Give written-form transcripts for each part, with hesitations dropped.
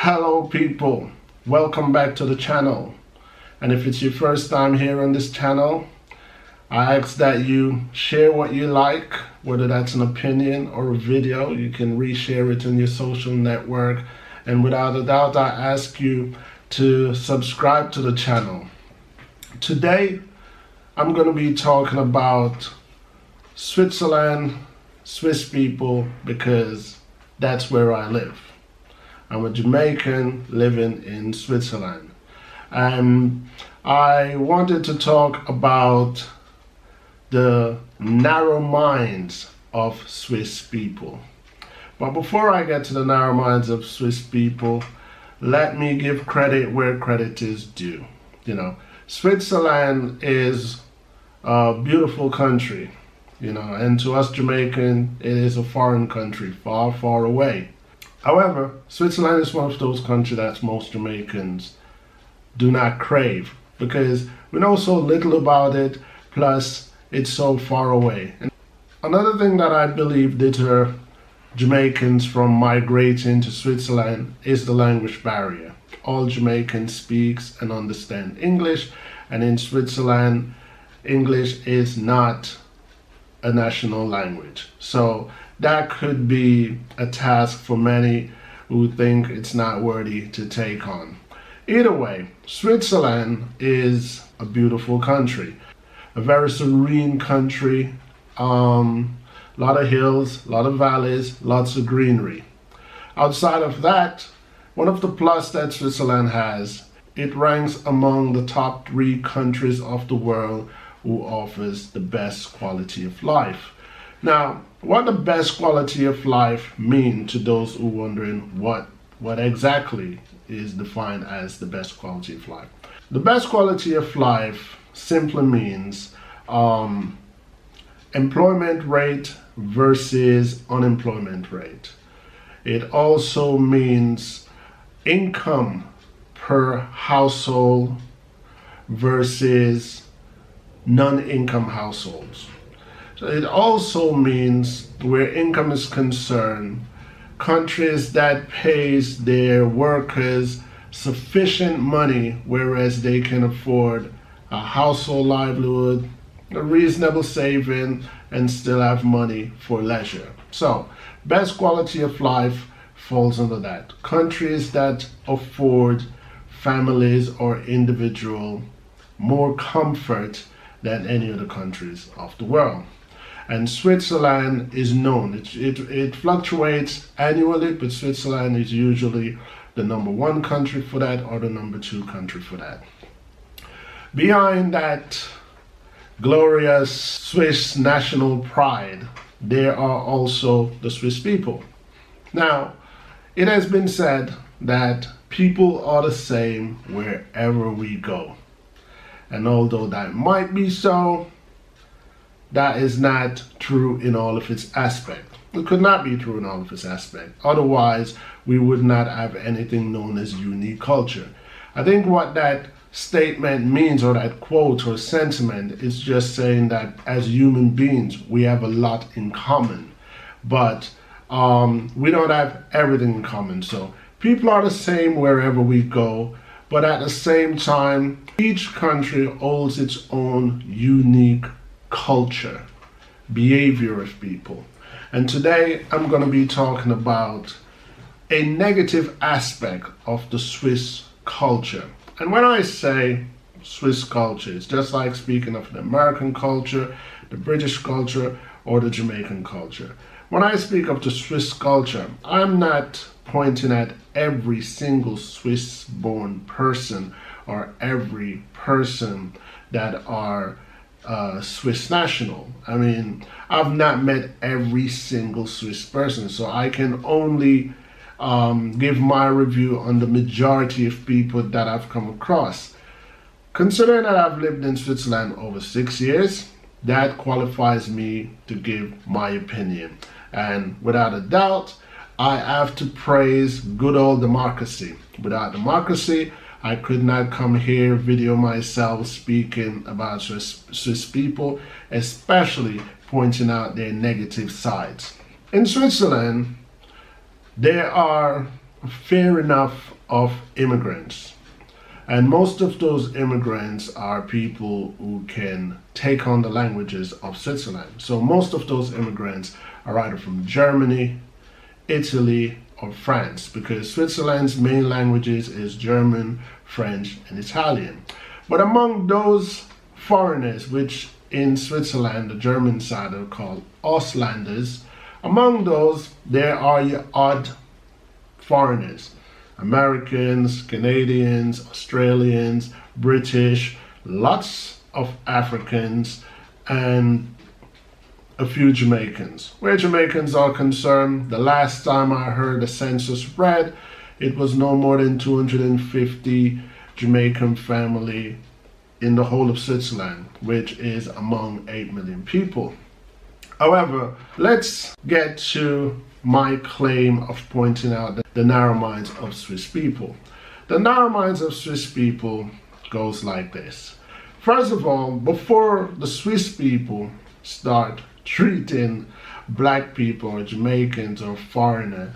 Hello people, welcome back to the channel. And if it's your first time here on this channel, I ask that you share what you like, whether that's an opinion or a video. You can reshare it in your social network. And without a doubt, I ask you to subscribe to the channel. Today, I'm going to be talking about Switzerland, Swiss people, because that's where I live. I'm a Jamaican living in Switzerland. And I wanted to talk about the narrow minds of Swiss people. But before I get to the narrow minds of Swiss people, let me give credit where credit is due. Switzerland is a beautiful country, and to us Jamaican, it is a foreign country, far, far away. However, Switzerland is one of those countries that most Jamaicans do not crave because we know so little about it, plus it's so far away. And another thing that I believe deter Jamaicans from migrating to Switzerland is the language barrier. All Jamaicans speaks and understand English, and in Switzerland, English is not a national language. So that could be a task for many who think it's not worthy to take on. Either way, Switzerland is a beautiful country, a very serene country, lot of hills, a lot of valleys, lots of greenery. Outside of that, one of the plus that Switzerland has, it ranks among the top 3 countries of the world who offers the best quality of life. Now, what the best quality of life mean to those who are wondering what exactly is defined as the best quality of life? The best quality of life simply means employment rate versus unemployment rate. It also means income per household versus non-income households. So it also means, where income is concerned, countries that pays their workers sufficient money whereas they can afford a household livelihood, a reasonable saving, and still have money for leisure. So best quality of life falls under that. Countries that afford families or individual more comfort than any other countries of the world. And Switzerland is known. It fluctuates annually, but Switzerland is usually the number 1 country for that or the number 2 country for that. Behind that glorious Swiss national pride, there are also the Swiss people. Now, it has been said that people are the same wherever we go. And although that might be so, that is not true in all of its aspects. It could not be true in all of its aspects. Otherwise, we would not have anything known as unique culture. I think what that statement means, or that quote or sentiment, is just saying that as human beings, we have a lot in common. But we don't have everything in common. So people are the same wherever we go. But at the same time, each country holds its own unique culture, behavior of people. And today I'm going to be talking about a negative aspect of the Swiss culture. And when I say Swiss culture, it's just like speaking of the American culture, the British culture, or the Jamaican culture. When I speak of the Swiss culture, I'm not pointing at every single Swiss-born person or every person that are Swiss national. I mean, I've not met every single Swiss person, so I can only give my review on the majority of people that I've come across. Considering that I've lived in Switzerland over 6 years, that qualifies me to give my opinion. And without a doubt, I have to praise good old democracy. Without democracy, I could not come here, video myself speaking about Swiss people, especially pointing out their negative sides. In Switzerland, there are fair enough of immigrants. And most of those immigrants are people who can take on the languages of Switzerland. So most of those immigrants are either from Germany, Italy, or France, because Switzerland's main languages is German, French, and Italian. But among those foreigners, which in Switzerland, the German side are called Ausländers, among those, there are your odd foreigners. Americans, Canadians, Australians, British, lots of Africans, and a few Jamaicans. Where Jamaicans are concerned, the last time I heard the census read, it was no more than 250 Jamaican family in the whole of Switzerland, which is among 8 million people. However, let's get to my claim of pointing out the narrow minds of Swiss people. The narrow minds of Swiss people goes like this. First of all, before the Swiss people start treating black people or Jamaicans or foreigner,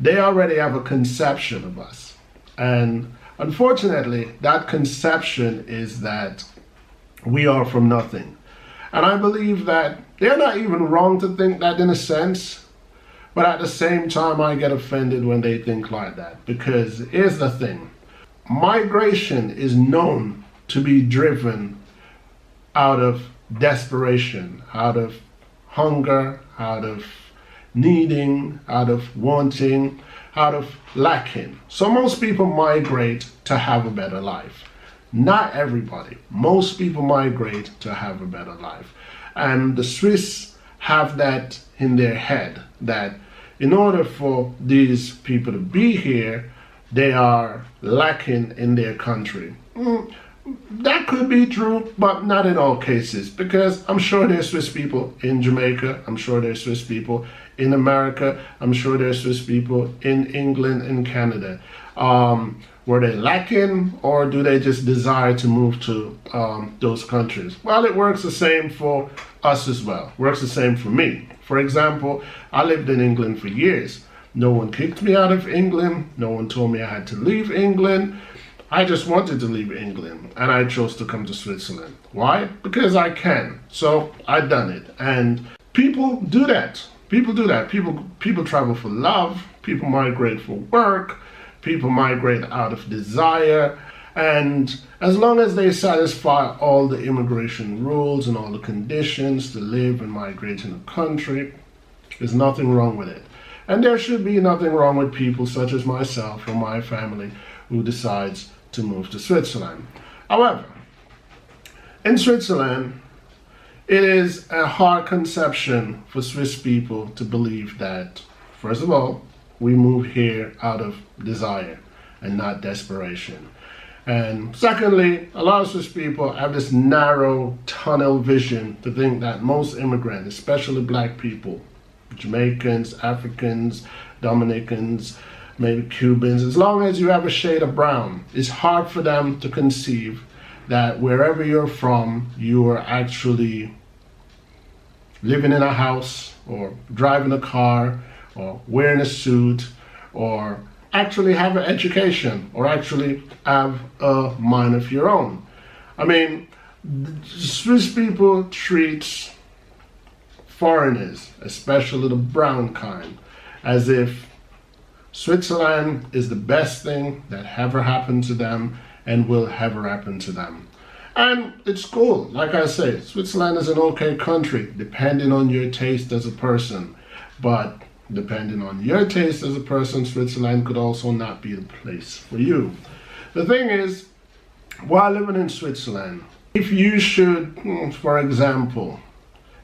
they already have a conception of us. And unfortunately, that conception is that we are from nothing. And I believe that they're not even wrong to think that in a sense, but at the same time, I get offended when they think like that. Because here's the thing, migration is known to be driven out of desperation, out of hunger, out of needing, out of wanting, out of lacking. So most people migrate to have a better life. Not everybody. Most people migrate to have a better life. And the Swiss have that in their head, that in order for these people to be here, they are lacking in their country. That could be true, but not in all cases, because I'm sure there's Swiss people in Jamaica, I'm sure there's Swiss people in America, I'm sure there's Swiss people in England and Canada. Were they lacking, or do they just desire to move to those countries? Well, it works the same for us as well. Works the same for me. For example, I lived in England for years. No one kicked me out of England. No one told me I had to leave England. I just wanted to leave England, and I chose to come to Switzerland. Why? Because I can. So I've done it. And people do that. People do that. People travel for love. People migrate for work. People migrate out of desire. And as long as they satisfy all the immigration rules and all the conditions to live and migrate in a country, there's nothing wrong with it. And there should be nothing wrong with people such as myself or my family who decides to move to Switzerland. However, in Switzerland, it is a hard conception for Swiss people to believe that, first of all, we move here out of desire and not desperation. And secondly, a lot of Swiss people have this narrow tunnel vision to think that most immigrants, especially black people, Jamaicans, Africans, Dominicans, maybe Cubans, as long as you have a shade of brown, it's hard for them to conceive that wherever you're from, you are actually living in a house or driving a car or wearing a suit or actually have an education or actually have a mind of your own. I mean, Swiss people treat foreigners, especially the brown kind, as if Switzerland is the best thing that ever happened to them and will ever happen to them. And it's cool. Like I say, Switzerland is an okay country, depending on your taste as a person. But depending on your taste as a person, Switzerland could also not be the place for you. The thing is, while living in Switzerland, if you should, for example,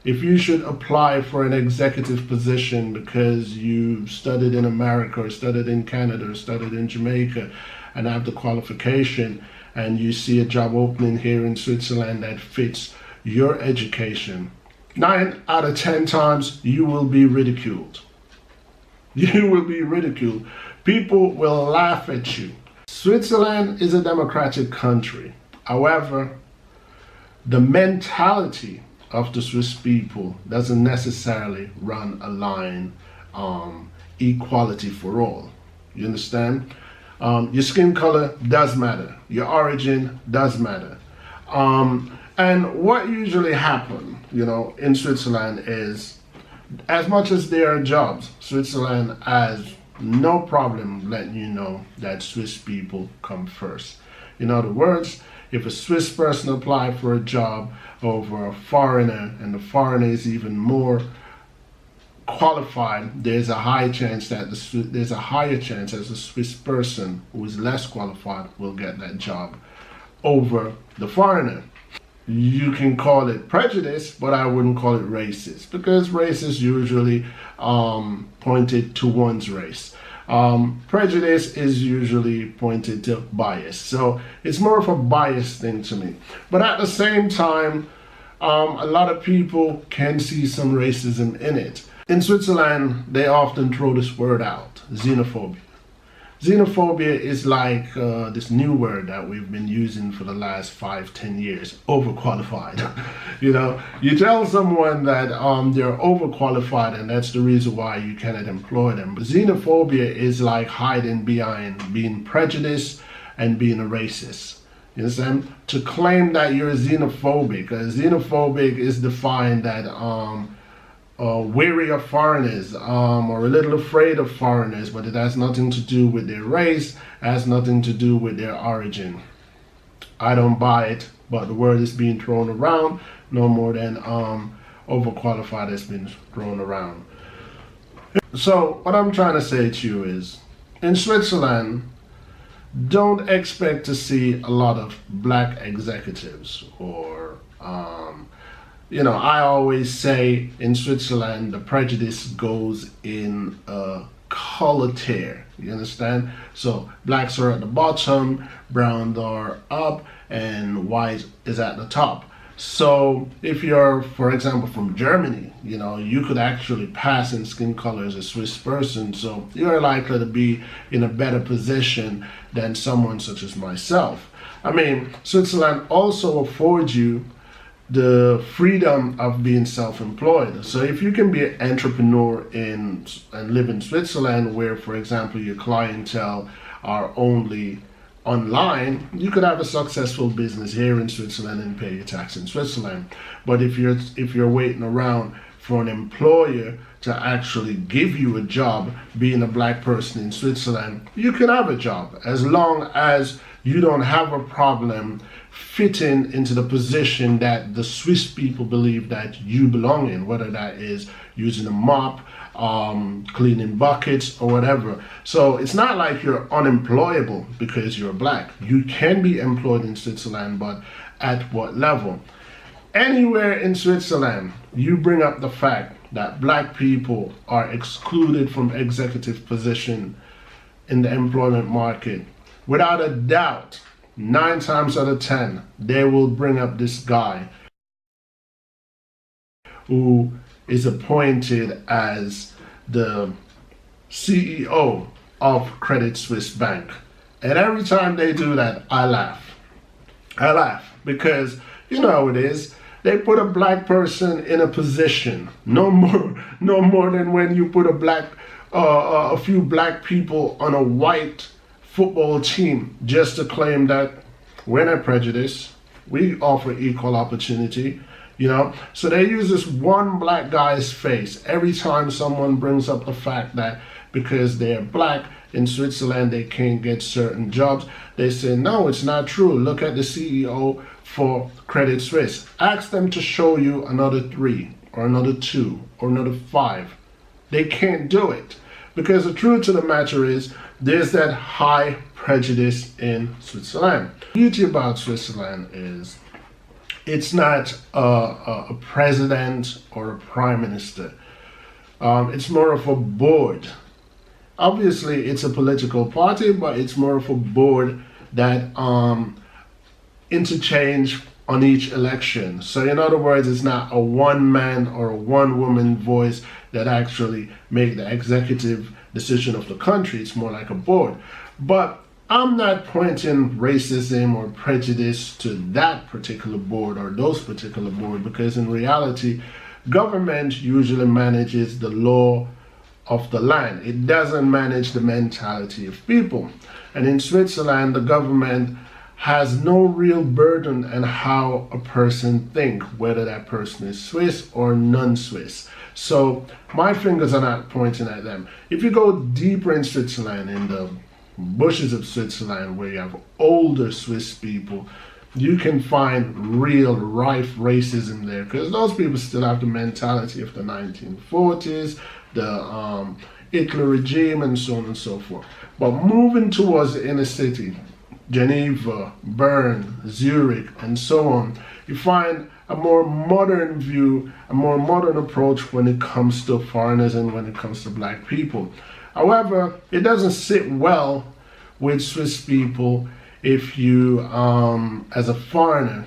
if you should apply for an executive position because you studied in America or studied in Canada or studied in Jamaica and have the qualification, and you see a job opening here in Switzerland that fits your education, 9 out of 10 times you will be ridiculed. You will be ridiculed. People will laugh at you. Switzerland is a democratic country. However, the mentality of the Swiss people doesn't necessarily run a line equality for all. You understand? Your skin color does matter. Your origin does matter. And what usually happens, in Switzerland is, as much as there are jobs, Switzerland has no problem letting you know that Swiss people come first. In other words, if a Swiss person applies for a job over a foreigner, and the foreigner is even more qualified, there's a high chance that there's a higher chance as a Swiss person who is less qualified will get that job over the foreigner. You can call it prejudice, but I wouldn't call it racist, because race is usually pointed to one's race. Prejudice is usually pointed to bias. So it's more of a bias thing to me. But at the same time, a lot of people can see some racism in it. In Switzerland, they often throw this word out, xenophobia. Xenophobia is like this new word that we've been using for the last 5-10 years, overqualified. You tell someone that they're overqualified and that's the reason why you cannot employ them. But xenophobia is like hiding behind being prejudiced and being a racist. You understand? To claim that you're xenophobic, xenophobic is defined that wary of foreigners, or a little afraid of foreigners, but it has nothing to do with their race, has nothing to do with their origin. I don't buy it, but the word is being thrown around, no more than overqualified has been thrown around. So what I'm trying to say to you is, in Switzerland, don't expect to see a lot of black executives or I always say in Switzerland, the prejudice goes in a color tier. You understand? So blacks are at the bottom, brown are up, and white is at the top. So if you're, for example, from Germany, you could actually pass in skin color as a Swiss person. So you're likely to be in a better position than someone such as myself. I mean, Switzerland also affords you the freedom of being self-employed. So if you can be an entrepreneur and live in Switzerland, where, for example, your clientele are only online, you could have a successful business here in Switzerland and pay your tax in Switzerland. But if you're waiting around for an employer to actually give you a job, being a black person in Switzerland, you can have a job as long as you don't have a problem fitting into the position that the Swiss people believe that you belong in, whether that is using a mop, cleaning buckets, or whatever. So it's not like you're unemployable because you're black. You can be employed in Switzerland, but at what level? Anywhere in Switzerland, you bring up the fact that black people are excluded from executive position in the employment market, without a doubt, 9 times out of 10, they will bring up this guy who is appointed as the CEO of Credit Suisse Bank. And every time they do that, I laugh. I laugh because you know how it is. They put a black person in a position, no more than when you put a few black people on a white football team just to claim that we're not prejudiced, we offer equal opportunity, So they use this one black guy's face every time someone brings up the fact that because they're black in Switzerland they can't get certain jobs. They say, no, it's not true. Look at the CEO for Credit Suisse. Ask them to show you another 3 or another 2 or another 5. They can't do it. Because the truth of the matter is, there's that high prejudice in Switzerland. The beauty about Switzerland is it's not a president or a prime minister. It's more of a board. Obviously, it's a political party, but it's more of a board that interchange on each election. So in other words, it's not a one man or a one woman voice that actually make the executive decision of the country. It's more like a board. But I'm not pointing racism or prejudice to that particular board or those particular board, because in reality, government usually manages the law of the land. It doesn't manage the mentality of people. And in Switzerland, the government has no real burden on how a person thinks, whether that person is Swiss or non-Swiss. So my fingers are not pointing at them. If you go deeper in Switzerland, in the bushes of Switzerland, where you have older Swiss people, you can find real rife racism there, because those people still have the mentality of the 1940s, the Hitler regime, and so on and so forth. But moving towards the inner city, Geneva, Bern, Zurich, and so on, you find a more modern view, a more modern approach when it comes to foreigners and when it comes to black people. However, it doesn't sit well with Swiss people if you, as a foreigner,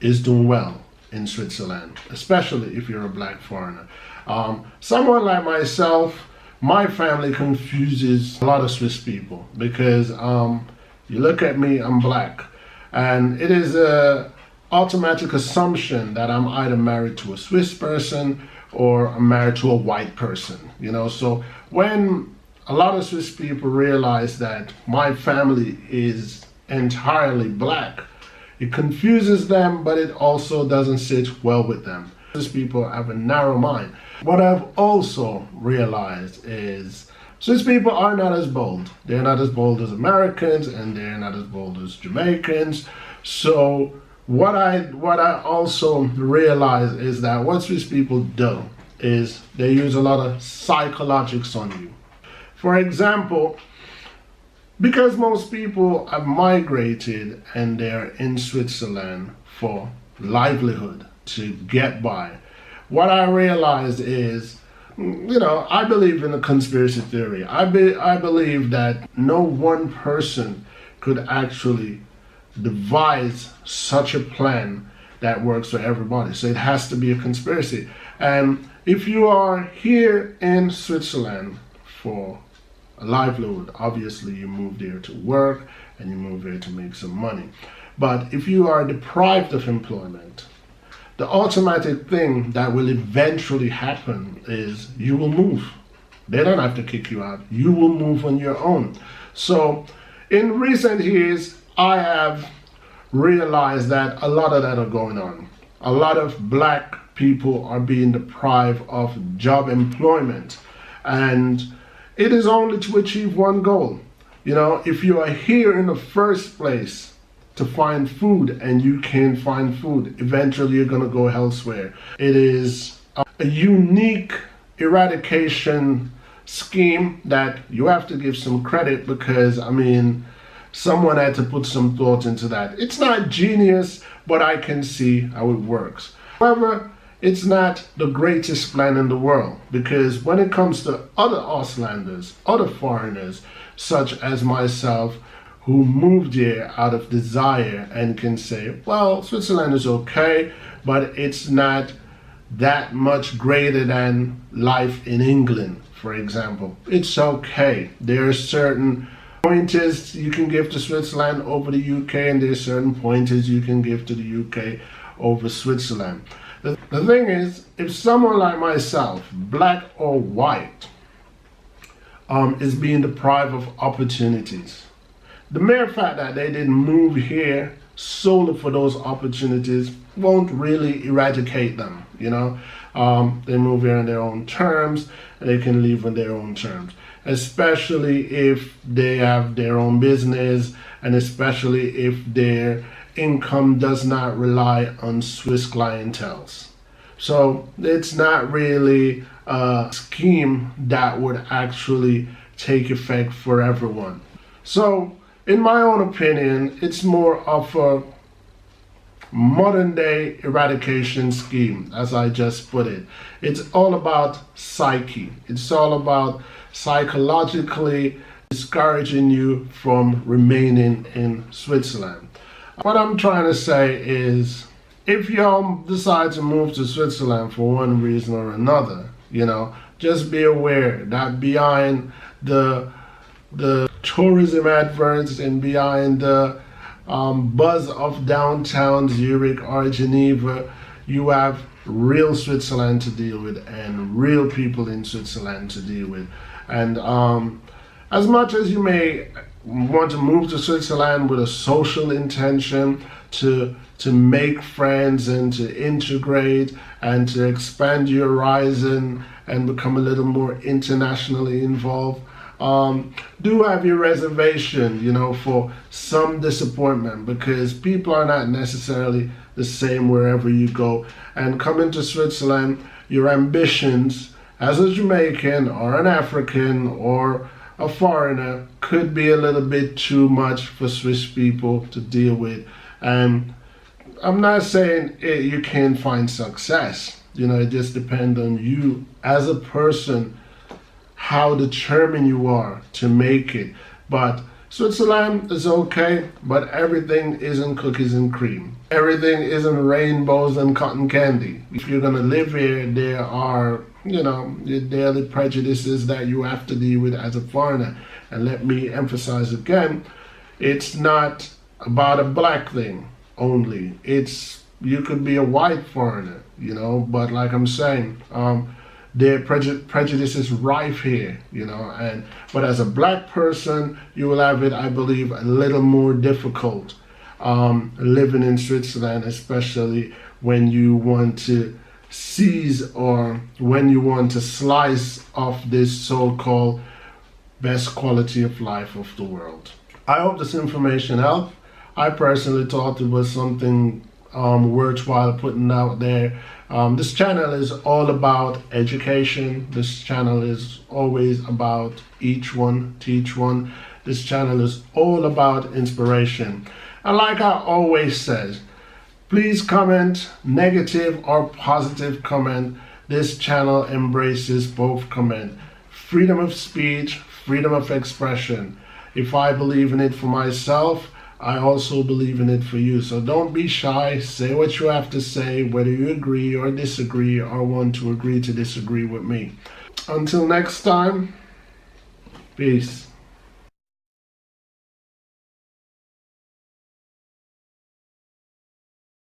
is doing well in Switzerland, especially if you're a black foreigner. Someone like myself, my family confuses a lot of Swiss people because you look at me, I'm black, and it is a automatic assumption that I'm either married to a Swiss person or I'm married to a white person, you know. So when a lot of Swiss people realize that my family is entirely black, it confuses them, but it also doesn't sit well with them. Swiss people have a narrow mind. What I've also realized is Swiss people are not as bold. They're not as bold as Americans, and they're not as bold as Jamaicans. So what I also realize is that what Swiss people do is they use a lot of psychologics on you. For example, because most people have migrated and they're in Switzerland for livelihood, to get by, what I realized is, you know, I believe in a conspiracy theory. I believe that no one person could actually devise such a plan that works for everybody. So it has to be a conspiracy. And if you are here in Switzerland for a livelihood, obviously you move there to work and you move there to make some money. But if you are deprived of employment, the automatic thing that will eventually happen is you will move. They don't have to kick you out. You will move on your own. So in recent years, I have realized that a lot of that are going on. A lot of black people are being deprived of job employment. And it is only to achieve one goal. You know, if you are here in the first place to find food and you can't find food, eventually you're going to go elsewhere. It is a unique eradication scheme that you have to give some credit, because I mean, someone had to put some thought into that. It's not genius, but I can see how it works. However, it's not the greatest plan in the world, because when it comes to other Auslanders, other foreigners, such as myself, who moved here out of desire and can say, well, Switzerland is okay, but it's not that much greater than life in England, for example. It's okay. There are certain pointers you can give to Switzerland over the UK, and there are certain pointers you can give to the UK over Switzerland. The thing is, if someone like myself, black or white, is being deprived of opportunities, the mere fact that they didn't move here solely for those opportunities won't really eradicate them, you know. They move here on their own terms, and they can leave on their own terms, especially if they have their own business, and especially if their income does not rely on Swiss clienteles. So it's not really a scheme that would actually take effect for everyone. So in my own opinion, it's more of a modern day eradication scheme, as I just put it. It's all about psyche. It's all about psychologically discouraging you from remaining in Switzerland. What I'm trying to say is, if y'all decide to move to Switzerland for one reason or another, you know, just be aware that behind the tourism adverts and behind the buzz of downtown Zurich or Geneva, you have real Switzerland to deal with and real people in Switzerland to deal with. And as much as you may want to move to Switzerland with a social intention to make friends and to integrate and to expand your horizon and become a little more internationally involved, do have your reservation, for some disappointment, because people are not necessarily the same wherever you go. And coming to Switzerland, your ambitions as a Jamaican or an African or a foreigner could be a little bit too much for Swiss people to deal with. And I'm not saying you can't find success. It just depends on you as a person, how determined you are to make it. But Switzerland is okay, but everything isn't cookies and cream. Everything isn't rainbows and cotton candy. If you're gonna live here, there are, your daily prejudices that you have to deal with as a foreigner. And let me emphasize again, it's not about a black thing only. You could be a white foreigner, but like I'm saying, their prejudice is rife here, but as a black person, you will have it, I believe, a little more difficult living in Switzerland, especially when you want to seize or when you want to slice off this so-called best quality of life of the world. I hope this information helped. I personally thought it was something worthwhile putting out there. This channel is all about education. This channel is always about each one, teach one. This channel is all about inspiration. And like I always says, please comment, negative or positive comment. This channel embraces both comment. Freedom of speech, freedom of expression. If I believe in it for myself, I also believe in it for you. So don't be shy. Say what you have to say, whether you agree or disagree or want to agree to disagree with me. Until next time, peace.